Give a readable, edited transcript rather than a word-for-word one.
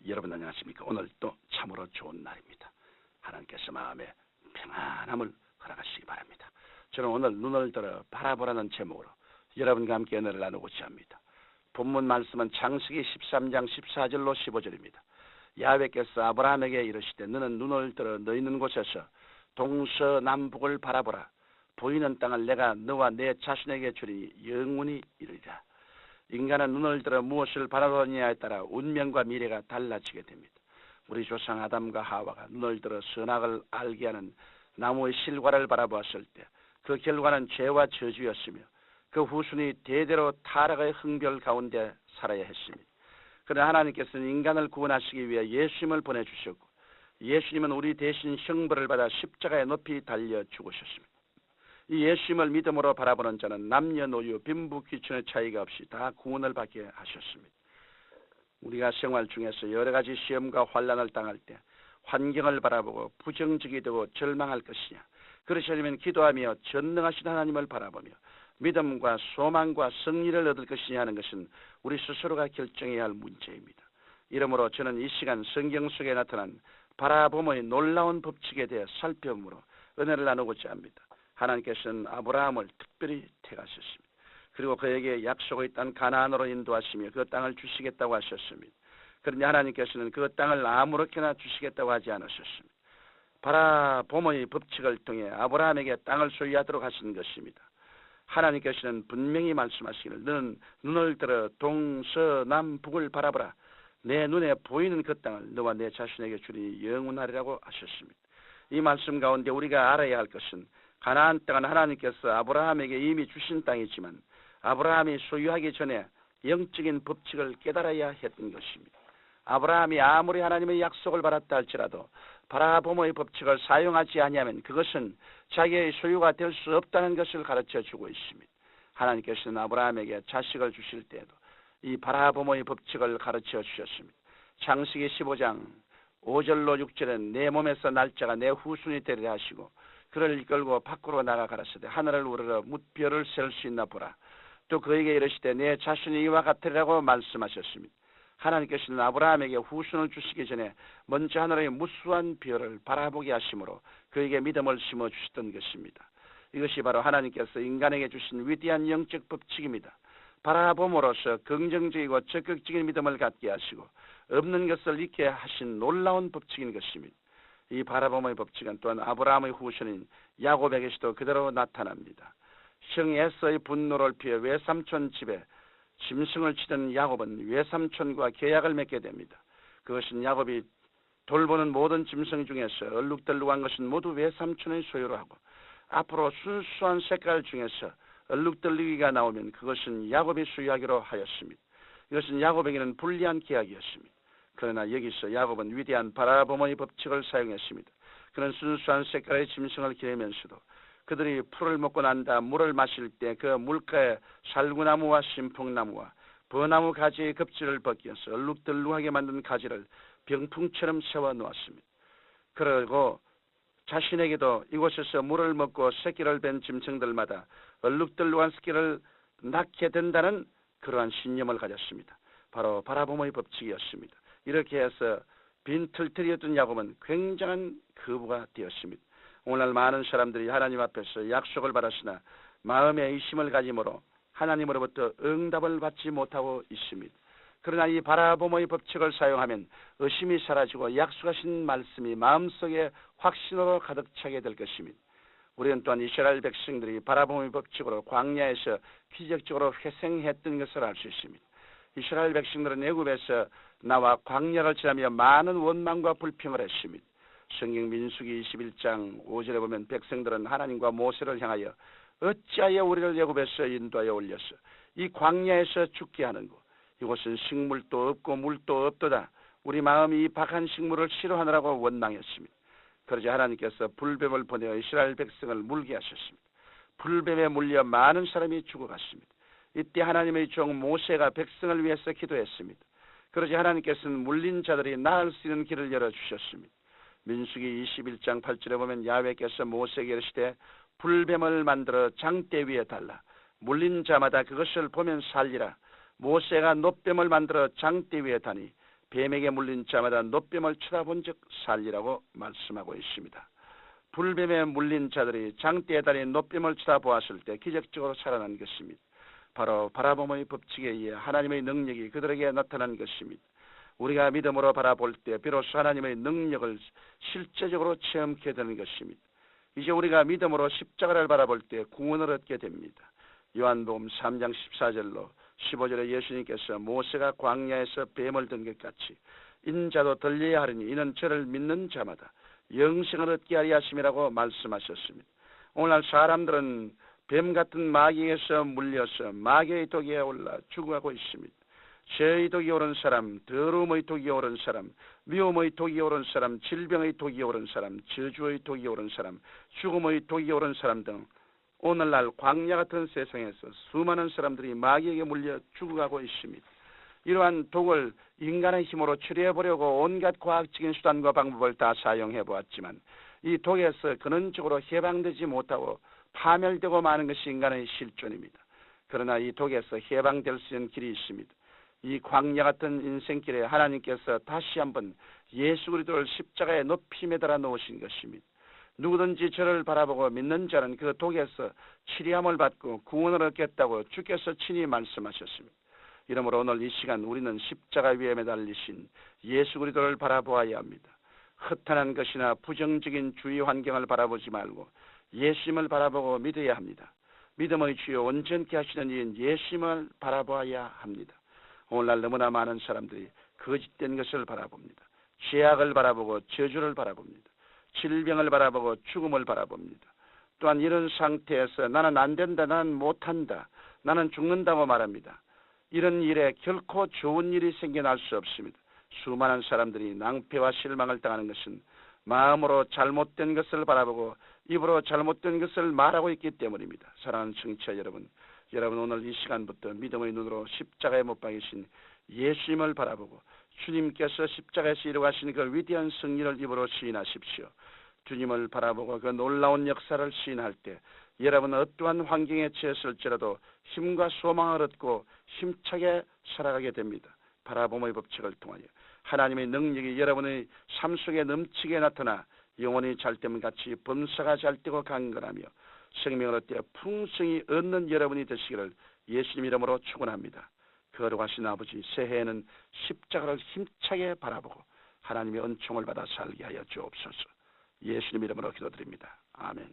여러분 안녕하십니까? 오늘 또 참으로 좋은 날입니다. 하나님께서 마음에 평안함을 허락하시기 바랍니다. 저는 오늘 눈을 들어 바라보라는 제목으로 여러분과 함께 은혜를 나누고자 합니다. 본문 말씀은 창세기 13장 14절로 15절입니다. 야훼께서 아브라함에게 이르시되 너는 눈을 들어 너 있는 곳에서 동서남북을 바라보라. 보이는 땅을 내가 너와 내 자신에게 주리 영원히 이르리라. 인간은 눈을 들어 무엇을 바라보느냐에 따라 운명과 미래가 달라지게 됩니다. 우리 조상 아담과 하와가 눈을 들어 선악을 알게 하는 나무의 실과를 바라보았을 때 그 결과는 죄와 저주였으며 그 후손이 대대로 타락의 흥별 가운데 살아야 했습니다. 그러나 하나님께서는 인간을 구원하시기 위해 예수님을 보내주셨고 예수님은 우리 대신 형벌을 받아 십자가에 높이 달려 죽으셨습니다. 이 예수님을 믿음으로 바라보는 자는 남녀노소 빈부귀천의 차이가 없이 다 구원을 받게 하셨습니다. 우리가 생활 중에서 여러 가지 시험과 환난을 당할 때 환경을 바라보고 부정적이 되고 절망할 것이냐, 그러시려면 기도하며 전능하신 하나님을 바라보며 믿음과 소망과 승리를 얻을 것이냐 하는 것은 우리 스스로가 결정해야 할 문제입니다. 이러므로 저는 이 시간 성경 속에 나타난 바라봄의 놀라운 법칙에 대해 살펴보므로 은혜를 나누고자 합니다. 하나님께서는 아브라함을 특별히 택하셨습니다. 그리고 그에게 약속의 땅 가나안으로 인도하시며 그 땅을 주시겠다고 하셨습니다. 그런데 하나님께서는 그 땅을 아무렇게나 주시겠다고 하지 않으셨습니다. 바라봄의 법칙을 통해 아브라함에게 땅을 소유하도록 하신 것입니다. 하나님께서는 분명히 말씀하시기를 너는 눈을 들어 동서남북을 바라보라. 내 눈에 보이는 그 땅을 너와 내 자신에게 주니 영원하리라고 하셨습니다. 이 말씀 가운데 우리가 알아야 할 것은 가나안 땅은 하나님께서 아브라함에게 이미 주신 땅이지만 아브라함이 소유하기 전에 영적인 법칙을 깨달아야 했던 것입니다. 아브라함이 아무리 하나님의 약속을 받았다 할지라도 바라봄의 법칙을 사용하지 아니하면 그것은 자기의 소유가 될 수 없다는 것을 가르쳐 주고 있습니다. 하나님께서는 아브라함에게 자식을 주실 때에도 이 바라봄의 법칙을 가르쳐 주셨습니다. 창세기 15장 5절로 6절은 내 몸에서 날짜가 내 후손이 되리라 하시고 그를 이끌고 밖으로 나가 가라사대 하늘을 우러러 뭇별을 셀 수 있나 보라. 또 그에게 이르시되 내 자신이 이와 같으리라고 말씀하셨습니다. 하나님께서는 아브라함에게 후손을 주시기 전에 먼저 하늘의 무수한 별을 바라보게 하심으로 그에게 믿음을 심어주셨던 것입니다. 이것이 바로 하나님께서 인간에게 주신 위대한 영적 법칙입니다. 바라봄으로써 긍정적이고 적극적인 믿음을 갖게 하시고 없는 것을 있게 하신 놀라운 법칙인 것입니다. 이 바라봄의 법칙은 또한 아브라함의 후손인 야곱에게서도 그대로 나타납니다. 형 에서의 분노를 피해 외삼촌 집에 짐승을 치던 야곱은 외삼촌과 계약을 맺게 됩니다. 그것은 야곱이 돌보는 모든 짐승 중에서 얼룩덜룩한 것은 모두 외삼촌의 소유로 하고 앞으로 순수한 색깔 중에서 얼룩덜룩이가 나오면 그것은 야곱이 소유하기로 하였습니다. 이것은 야곱에게는 불리한 계약이었습니다. 그러나 여기서 야곱은 위대한 바라봄의 법칙을 사용했습니다. 그는 순수한 색깔의 짐승을 기르면서도 그들이 풀을 먹고 난 다음 물을 마실 때 그 물가에 살구나무와 신풍나무와 버나무 가지의 껍질을 벗겨서 얼룩덜룩하게 만든 가지를 병풍처럼 세워놓았습니다. 그리고 자신에게도 이곳에서 물을 먹고 새끼를 뺀 짐승들마다 얼룩덜룩한 새끼를 낳게 된다는 그러한 신념을 가졌습니다. 바로 바라봄의 법칙이었습니다. 이렇게 해서 빈털터리였던 야곱은 굉장한 거부가 되었습니다. 오늘날 많은 사람들이 하나님 앞에서 약속을 받았으나 마음의 의심을 가짐으로 하나님으로부터 응답을 받지 못하고 있습니다. 그러나 이 바라봄의 법칙을 사용하면 의심이 사라지고 약속하신 말씀이 마음속에 확신으로 가득 차게 될 것입니다. 우리는 또한 이스라엘 백성들이 바라봄의 법칙으로 광야에서 기적적으로 회생했던 것을 알 수 있습니다. 이스라엘 백성들은 애굽에서 나와 광야를 지나며 많은 원망과 불평을 했습니다. 성경 민수기 21장 5절에 보면 백성들은 하나님과 모세를 향하여 어찌하여 우리를 애굽에서 인도하여 올려서 이 광야에서 죽게 하는고 이곳은 식물도 없고 물도 없도다. 우리 마음이 이 박한 식물을 싫어하느라고 원망했습니다. 그러자 하나님께서 불뱀을 보내어 이스라엘 백성을 물게 하셨습니다. 불뱀에 물려 많은 사람이 죽어갔습니다. 이때 하나님의 종 모세가 백성을 위해서 기도했습니다. 그러자 하나님께서는 물린 자들이 나을 수 있는 길을 열어주셨습니다. 민수기 21장 8절에 보면 야훼께서 모세에게 이르시되 불뱀을 만들어 장대 위에 달라 물린 자마다 그것을 보면 살리라. 모세가 놋뱀을 만들어 장대 위에 다니 뱀에게 물린 자마다 노뱀을 쳐다본 즉 살리라고 말씀하고 있습니다. 불뱀에 물린 자들이 장대에 달린 노뱀을 쳐다보았을 때 기적적으로 살아난 것입니다. 바로 바라봄의 법칙에 의해 하나님의 능력이 그들에게 나타난 것입니다. 우리가 믿음으로 바라볼 때 비로소 하나님의 능력을 실제적으로 체험하게 되는 것입니다. 이제 우리가 믿음으로 십자가를 바라볼 때 구원을 얻게 됩니다. 요한복음 3장 14절로 15절에 예수님께서 모세가 광야에서 뱀을 든 것 같이 인자도 들려야 하리니 이는 저를 믿는 자마다 영생을 얻게 하리 하심이라고 말씀하셨습니다. 오늘날 사람들은 뱀 같은 마귀에서 물려서 마귀의 독에 올라 죽어가고 있습니다. 죄의 독이 오른 사람, 더러움의 독이 오른 사람, 미움의 독이 오른 사람, 질병의 독이 오른 사람, 저주의 독이 오른 사람, 죽음의 독이 오른 사람 등 오늘날 광야 같은 세상에서 수많은 사람들이 마귀에게 물려 죽어가고 있습니다. 이러한 독을 인간의 힘으로 처리해보려고 온갖 과학적인 수단과 방법을 다 사용해 보았지만 이 독에서 근원적으로 해방되지 못하고 파멸되고 마는 것이 인간의 실존입니다. 그러나 이 독에서 해방될 수 있는 길이 있습니다. 이 광야 같은 인생길에 하나님께서 다시 한번 예수 그리스도를 십자가에 높이 매달아 놓으신 것입니다. 누구든지 저를 바라보고 믿는 자는 그 독에서 치리함을 받고 구원을 얻겠다고 주께서 친히 말씀하셨습니다. 이러므로 오늘 이 시간 우리는 십자가 위에 매달리신 예수 그리스도를 바라보아야 합니다. 허탄한 것이나 부정적인 주위 환경을 바라보지 말고 예수님을 바라보고 믿어야 합니다. 믿음의 주여 온전케 하시는 이인 예수님을 바라보아야 합니다. 오늘날 너무나 많은 사람들이 거짓된 것을 바라봅니다. 죄악을 바라보고 저주를 바라봅니다. 질병을 바라보고 죽음을 바라봅니다. 또한 이런 상태에서 나는 안 된다, 나는 못한다, 나는 죽는다고 말합니다. 이런 일에 결코 좋은 일이 생겨날 수 없습니다. 수많은 사람들이 낭패와 실망을 당하는 것은 마음으로 잘못된 것을 바라보고 입으로 잘못된 것을 말하고 있기 때문입니다. 사랑하는 청취자 여러분, 여러분 오늘 이 시간부터 믿음의 눈으로 십자가에 못 박이신 예수님을 바라보고 주님께서 십자가에서 이루어가신 그 위대한 승리를 입으로 시인하십시오. 주님을 바라보고 그 놀라운 역사를 시인할 때 여러분은 어떠한 환경에 처했을지라도 힘과 소망을 얻고 힘차게 살아가게 됩니다. 바라봄의 법칙을 통하여 하나님의 능력이 여러분의 삶 속에 넘치게 나타나 영혼이 잘됨 같이 범사가 잘되고 강건하며 생명을 얻되 풍성히 얻는 여러분이 되시기를 예수님 이름으로 축원합니다. 거룩하신 아버지, 새해에는 십자가를 힘차게 바라보고 하나님의 은총을 받아 살게 하여 주옵소서. 예수님 이름으로 기도드립니다. 아멘.